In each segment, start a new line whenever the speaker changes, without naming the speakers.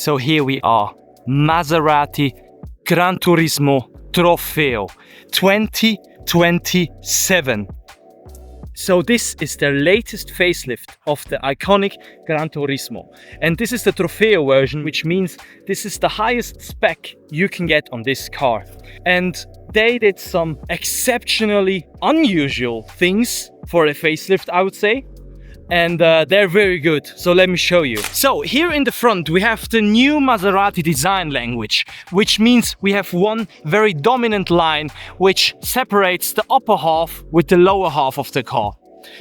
So here we are, Maserati GranTurismo Trofeo 2027. So this is the latest facelift of the iconic GranTurismo. And this is the Trofeo version, which means this is the highest spec you can get on this car. And they did some exceptionally unusual things for a facelift, I would say. And they're very good, so let me show you. So here in the front we have the new Maserati design language, which means we have one very dominant line which separates the upper half with the lower half of the car.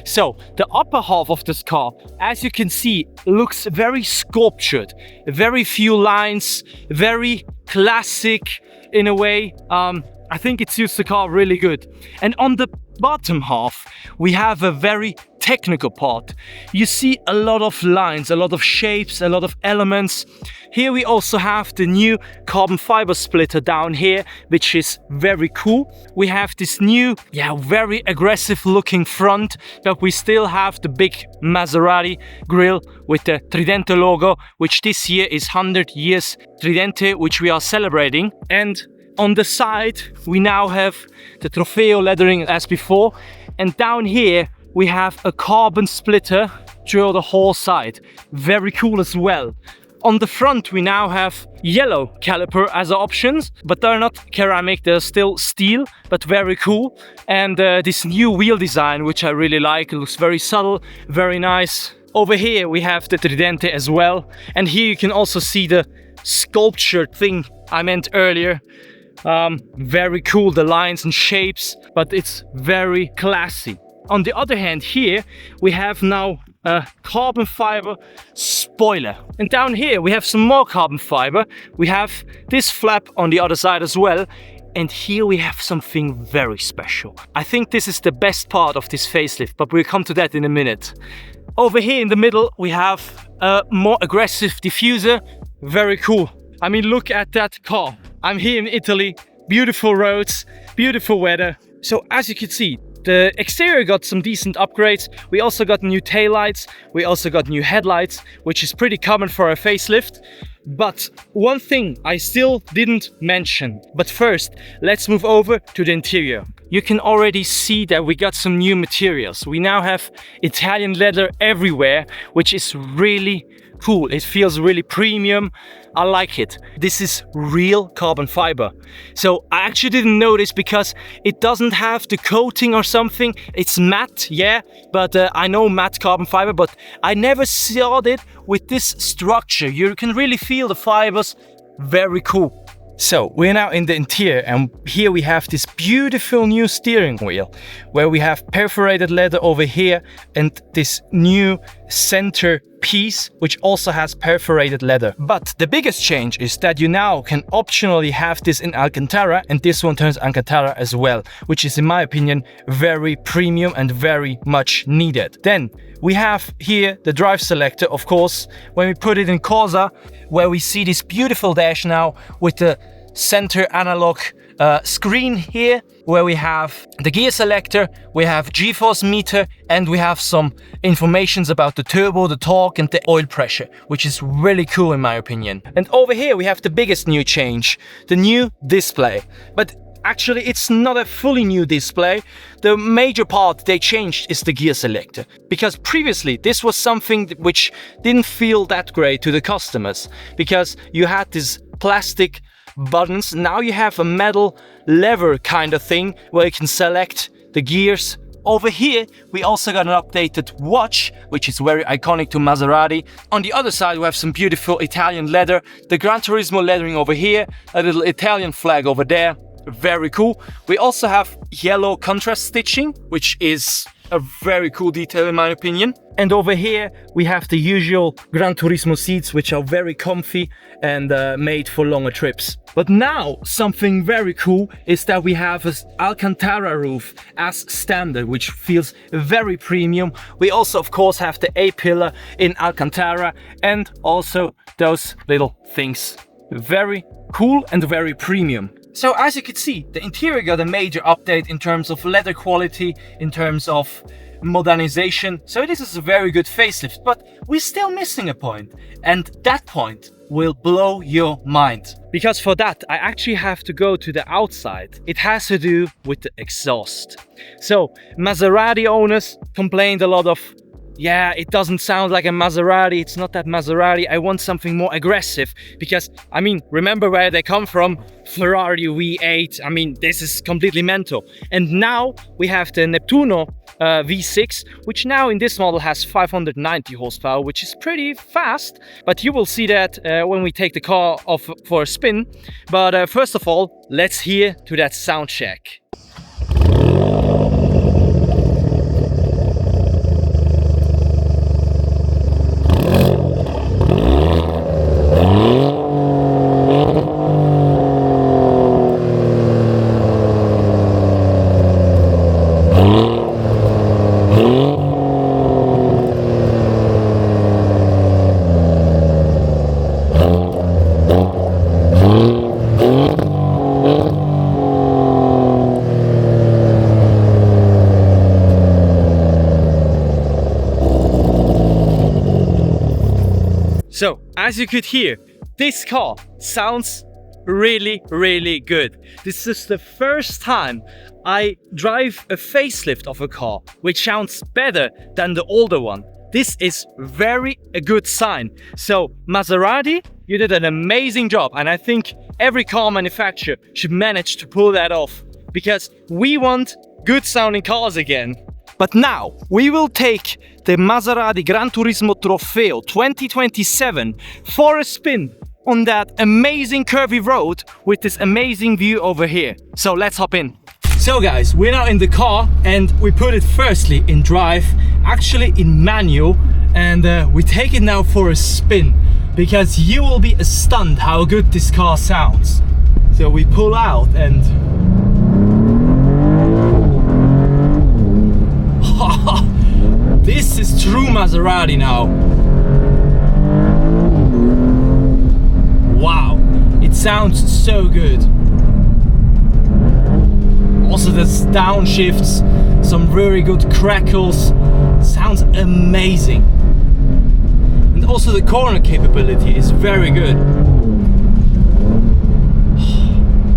So the upper half of this car, as you can see, looks very sculptured, very few lines, very classic in a way. I think it suits the car really good. And on the bottom half we have a very technical part. You see a lot of lines, a lot of shapes, a lot of elements. Here we also have the new carbon fiber splitter down here, which is very cool. We have this new, very aggressive looking front, but we still have the big Maserati grille with the Tridente logo, which this year is 100 years Tridente, which we are celebrating. And on the side we now have the Trofeo lettering as before, and down here we have a carbon splitter through the whole side. Very cool as well. On the front we now have yellow caliper as options, but they're not ceramic, they're still steel, but very cool. And this new wheel design, which I really like, it looks very subtle, very nice. Over here we have the Tridente as well, and here you can also see the sculptured thing I meant earlier. Very cool, the lines and shapes, but it's very classy. On the other hand, here we have now a carbon fiber spoiler. And down here we have some more carbon fiber. We have this flap on the other side as well. And here we have something very special. I think this is the best part of this facelift, but we'll come to that in a minute. Over here in the middle we have a more aggressive diffuser. Very cool. I mean, look at that car. I'm here in Italy, beautiful roads, beautiful weather. So as you can see, the exterior got some decent upgrades. We also got new taillights, we also got new headlights, which is pretty common for a facelift. But one thing I still didn't mention. But first, let's move over to the interior. You can already see that we got some new materials. We now have Italian leather everywhere, which is really cool. It feels really premium. I like it. This is real carbon fiber. So I actually didn't notice because it doesn't have the coating or something. It's matte, yeah, but I know matte carbon fiber, but I never saw it with this structure. You can really feel the fibers. Very cool. So we're now in the interior, and here we have this beautiful new steering wheel where we have perforated leather over here and this new center piece which also has perforated leather. But the biggest change is that you now can optionally have this in Alcantara, and this one turns Alcantara as well, which is in my opinion very premium and very much needed. Then we have here the drive selector, of course, when we put it in Corsa, where we see this beautiful dash now with the center analog screen here, where we have the gear selector, we have G-force meter, and we have some informations about the turbo, the torque, and the oil pressure, which is really cool in my opinion. And over here we have the biggest new change, the new display. But actually it's not a fully new display. The major part they changed is the gear selector, because previously this was something which didn't feel that great to the customers, because you had this plastic buttons. Now you have a metal lever kind of thing where you can select the gears. Over here we also got an updated watch, which is very iconic to Maserati. On the other side we have some beautiful Italian leather, the GranTurismo lettering over here, a little Italian flag over there. Very cool. We also have yellow contrast stitching, which is a very cool detail in my opinion. And over here we have the usual GranTurismo seats, which are very comfy and made for longer trips. But now something very cool is that we have an Alcantara roof as standard, which feels very premium. We also of course have the A-pillar in Alcantara, and also those little things. Very cool and very premium. So as you can see, the interior got a major update in terms of leather quality, in terms of modernization. So this is a very good facelift, but we're still missing a point. And that point will blow your mind. Because for that, I actually have to go to the outside. It has to do with the exhaust. So Maserati owners complained a lot of, yeah, it doesn't sound like a Maserati, it's not that Maserati, I want something more aggressive. Because, I mean, remember where they come from? Ferrari V8, I mean, this is completely mental. And now we have the Neptuno V6, which now in this model has 590 horsepower, which is pretty fast. But you will see that when we take the car off for a spin. But first of all, let's hear to that sound check. So, as you could hear, this car sounds really, really good. This is the first time I drive a facelift of a car which sounds better than the older one. This is a good sign. So, Maserati, you did an amazing job, and I think every car manufacturer should manage to pull that off, because we want good sounding cars again. But now we will take the Maserati GranTurismo Trofeo 2027 for a spin on that amazing curvy road with this amazing view over here. So let's hop in. So guys, we're now in the car and we put it firstly in drive, actually in manual, and we take it now for a spin because you will be stunned how good this car sounds. So we pull out and this is true Maserati now. Wow, it sounds so good. Also there's downshifts, some very good crackles, sounds amazing. And also the corner capability is very good.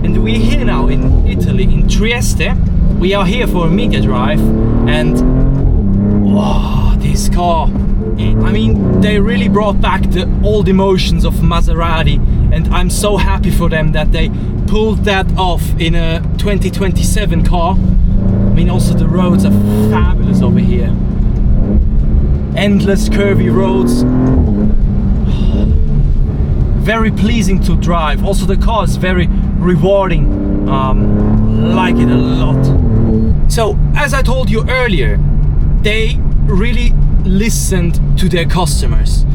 And we're here now in Italy, in Trieste. We are here for a media drive, and wow, this car, I mean, they really brought back the old emotions of Maserati, and I'm so happy for them that they pulled that off in a 2027 car. I mean, also the roads are fabulous over here. Endless curvy roads. Very pleasing to drive. Also the car is very rewarding. Like it a lot. So, as I told you earlier, they really listened to their customers,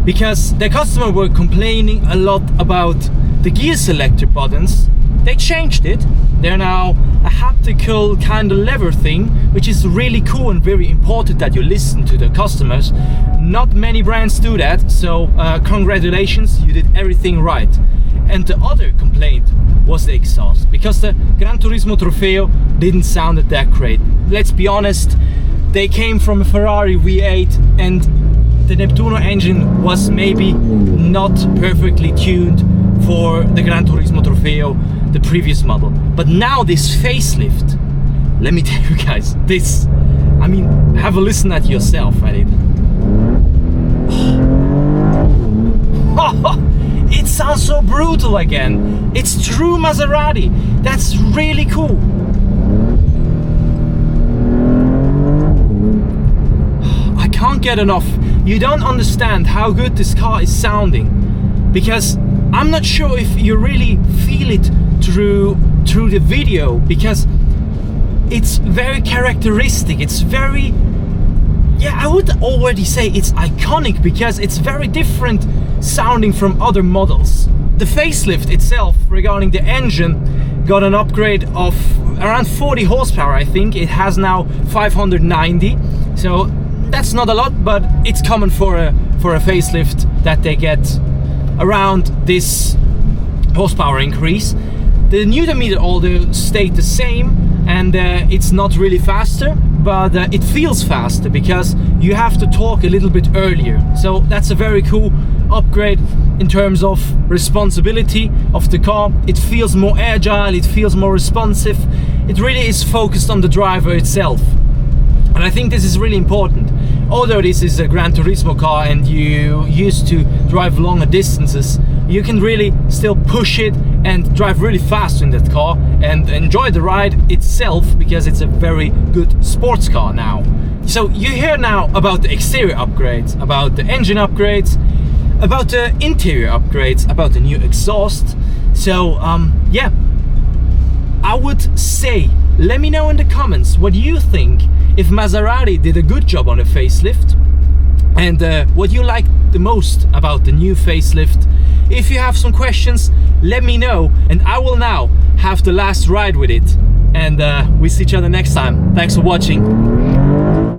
because their customers were complaining a lot about the gear selector buttons. They changed it. They're now a haptical kind of lever thing, which is really cool and very important that you listen to the customers. Not many brands do that, so congratulations, you did everything right. And the other complaint was the exhaust, because the GranTurismo Trofeo didn't sound that great. Let's be honest, they came from a Ferrari V8 and the Neptuno engine was maybe not perfectly tuned for the GranTurismo Trofeo, the previous model. But now this facelift, let me tell you guys, this, I mean, have a listen at yourself at it. It sounds so brutal again. It's true Maserati. That's really cool. I can't get enough. You don't understand how good this car is sounding, because I'm not sure if you really feel it through the video, because it's very characteristic. It's very, yeah, I would already say it's iconic, because it's very different sounding from other models. The facelift itself, regarding the engine, got an upgrade of around 40 horsepower, I think. It has now 590, so that's not a lot, but it's common for a facelift that they get around this horsepower increase. The Newton meter although stayed the same, and it's not really faster,
but it feels faster because you have to talk a little bit earlier. So that's a very cool upgrade in terms of responsibility of the car. It feels more agile, it feels more responsive. It really is focused on the driver itself. And I think this is really important. Although this is a GranTurismo car and you used to drive longer distances, you can really still push it and drive really fast in that car and enjoy the ride itself, because it's a very good sports car now. So you hear now about the exterior upgrades, about the engine upgrades, about the interior upgrades, about the new exhaust. So yeah, I would say, let me know in the comments what you think, if Maserati did a good job on the facelift, and what you like the most about the new facelift. If you have some questions, let me know, and I will now have the last ride with it. And we see each other next time. Thanks for watching.